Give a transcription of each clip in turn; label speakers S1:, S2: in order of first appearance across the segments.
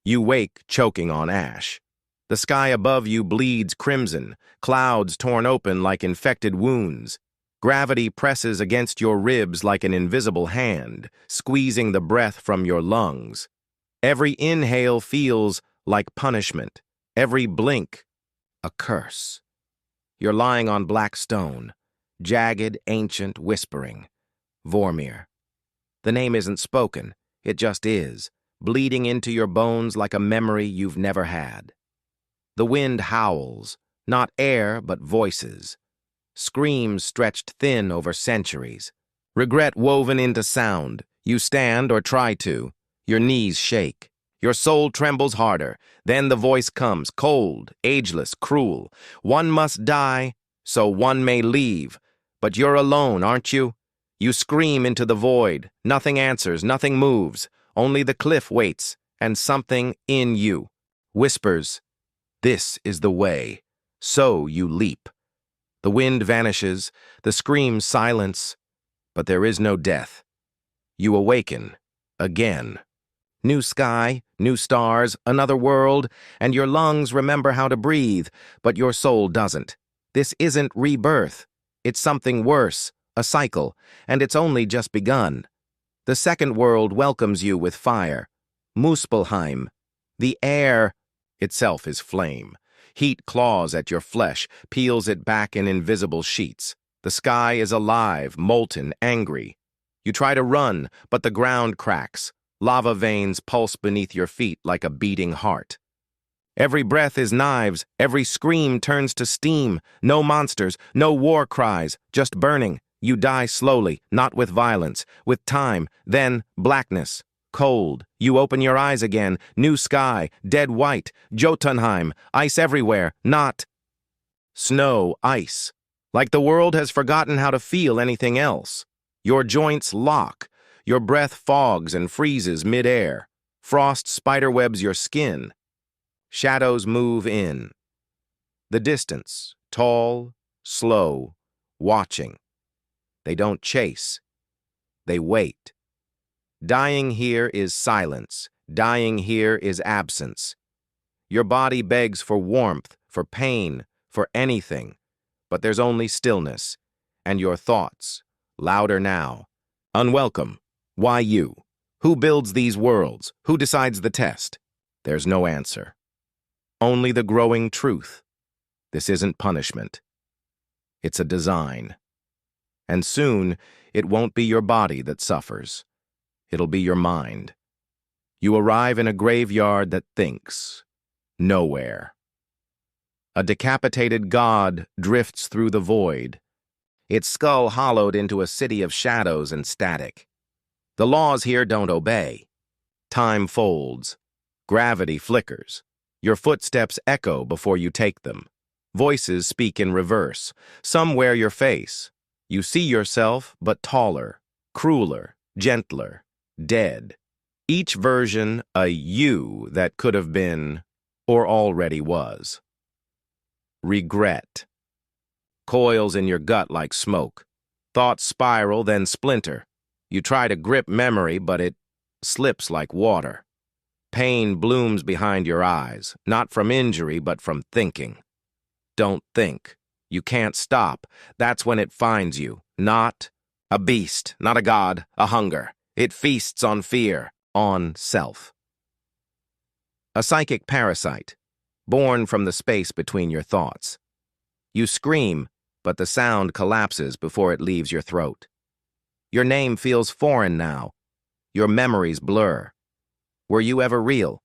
S1: You wake choking on ash. The sky above you bleeds crimson, clouds torn open like infected wounds. Gravity presses against your ribs like an invisible hand, squeezing the breath from your lungs. Every inhale feels like punishment, every blink a curse. You're lying on black stone, jagged, ancient, whispering. Vormir. The name isn't spoken, it just is, bleeding into your bones like a memory you've never had. The wind howls, not air but voices. Screams stretched thin over centuries. Regret woven into sound. You stand or try to. Your knees shake. Your soul trembles harder. Then the voice comes, cold, ageless, cruel. One must die, so one may leave. But you're alone, aren't you? You scream into the void. Nothing answers, nothing moves. Only the cliff waits, and something in you whispers, "This is the way." So you leap. The wind vanishes, the screams silence, but there is no death. You awaken, again. New sky, new stars, another world, and your lungs remember how to breathe, but your soul doesn't. This isn't rebirth. It's something worse, a cycle, and it's only just begun. The second world welcomes you with fire. Muspelheim. The air itself is flame. Heat claws at your flesh, peels it back in invisible sheets. The sky is alive, molten, angry. You try to run, but the ground cracks. Lava veins pulse beneath your feet like a beating heart. Every breath is knives, every scream turns to steam. No monsters, no war cries, just burning. You die slowly, not with violence, with time, then blackness. Cold. You open your eyes again. New sky, dead white, Jotunheim, ice everywhere, not snow, ice. Like the world has forgotten how to feel anything else. Your joints lock. Your breath fogs and freezes mid-air. Frost spiderwebs your skin. Shadows move in. The distance, tall, slow, watching. They don't chase. They wait. Dying here is silence. Dying here is absence. Your body begs for warmth, for pain, for anything. But there's only stillness. And your thoughts, louder now. Unwelcome. Why you? Who builds these worlds? Who decides the test? There's no answer. Only the growing truth. This isn't punishment. It's a design. And soon, it won't be your body that suffers. It'll be your mind. You arrive in a graveyard that thinks. Knowhere. A decapitated god drifts through the void, its skull hollowed into a city of shadows and static. The laws here don't obey. Time folds. Gravity flickers. Your footsteps echo before you take them. Voices speak in reverse. Some wear your face. You see yourself, but taller, crueler, gentler, dead. Each version a you that could have been, or already was. Regret. Coils in your gut like smoke. Thoughts spiral, then splinter. You try to grip memory, but it slips like water. Pain blooms behind your eyes, not from injury, but from thinking. Don't think. You can't stop. That's when it finds you. Not a beast, not a god, a hunger. It feasts on fear, on self. A psychic parasite, born from the space between your thoughts. You scream, but the sound collapses before it leaves your throat. Your name feels foreign now. Your memories blur. Were you ever real?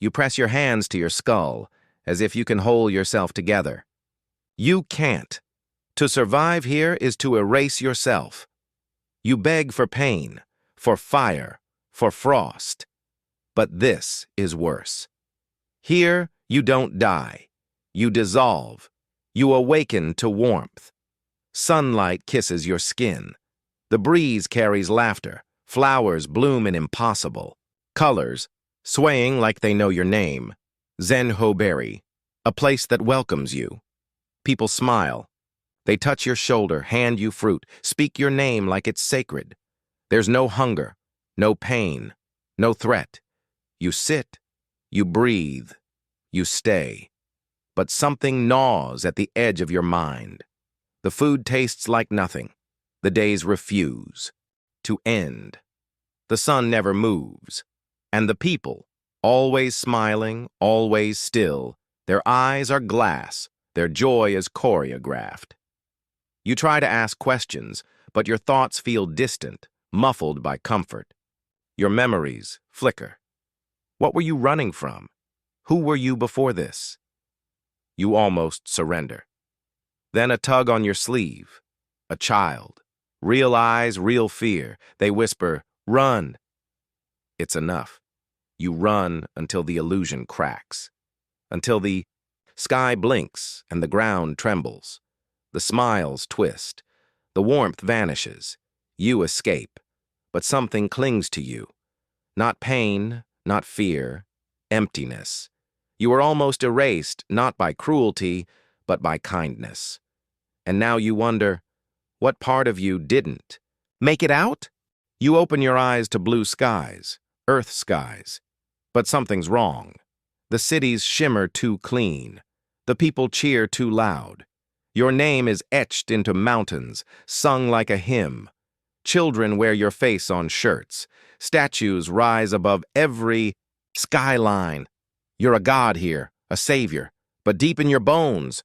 S1: You press your hands to your skull, as if you can hold yourself together. You can't. To survive here is to erase yourself. You beg for pain, for fire, for frost. But this is worse. Here, you don't die. You dissolve. You awaken to warmth. Sunlight kisses your skin. The breeze carries laughter. Flowers bloom in impossible colors, swaying like they know your name. Zen-Whoberi, a place that welcomes you. People smile. They touch your shoulder, hand you fruit, speak your name like it's sacred. There's no hunger, no pain, no threat. You sit, You breathe. You stay. But something gnaws at the edge of your mind. The food tastes like nothing. The days refuse to end. The sun never moves. And the people, always smiling, always still, their eyes are glass, their joy is choreographed. You try to ask questions, but your thoughts feel distant, muffled by comfort. Your memories flicker. What were you running from? Who were you before this? You almost surrender. Then a tug on your sleeve. A child. Real eyes, real fear. They whisper, "Run." It's enough. You run until the illusion cracks. Until the sky blinks and the ground trembles. The smiles twist. The warmth vanishes. You escape. But something clings to you. Not pain, not fear, emptiness. You are almost erased, not by cruelty, but by kindness. And now you wonder, what part of you didn't? Make it out? You open your eyes to blue skies, earth skies. But something's wrong. The cities shimmer too clean. The people cheer too loud. Your name is etched into mountains, sung like a hymn. Children wear your face on shirts. Statues rise above every skyline. You're a god here, a savior, but deep in your bones,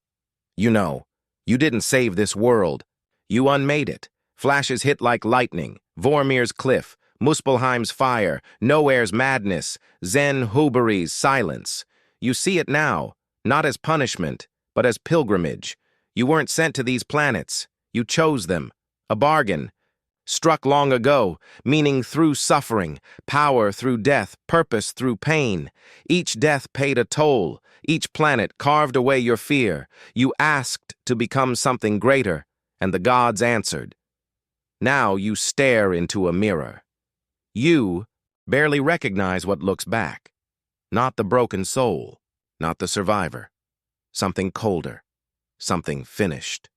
S1: you know, you didn't save this world. You unmade it. Flashes hit like lightning. Vormir's cliff, Muspelheim's fire, Knowhere's madness, Zen-Whoberi's silence. You see it now, not as punishment, but as pilgrimage. You weren't sent to these planets. You chose them. A bargain. Struck long ago, meaning through suffering, power through death, purpose through pain. Each death paid a toll. Each planet carved away your fear. You asked to become something greater, and the gods answered. Now you stare into a mirror. You barely recognize what looks back. Not the broken soul, not the survivor. Something colder, something finished.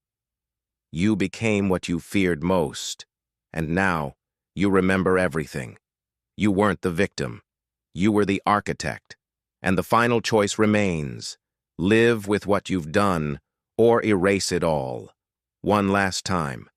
S1: You became what you feared most, and now you remember everything. You weren't the victim. You were the architect, and the final choice remains. Live with what you've done, or erase it all. One last time.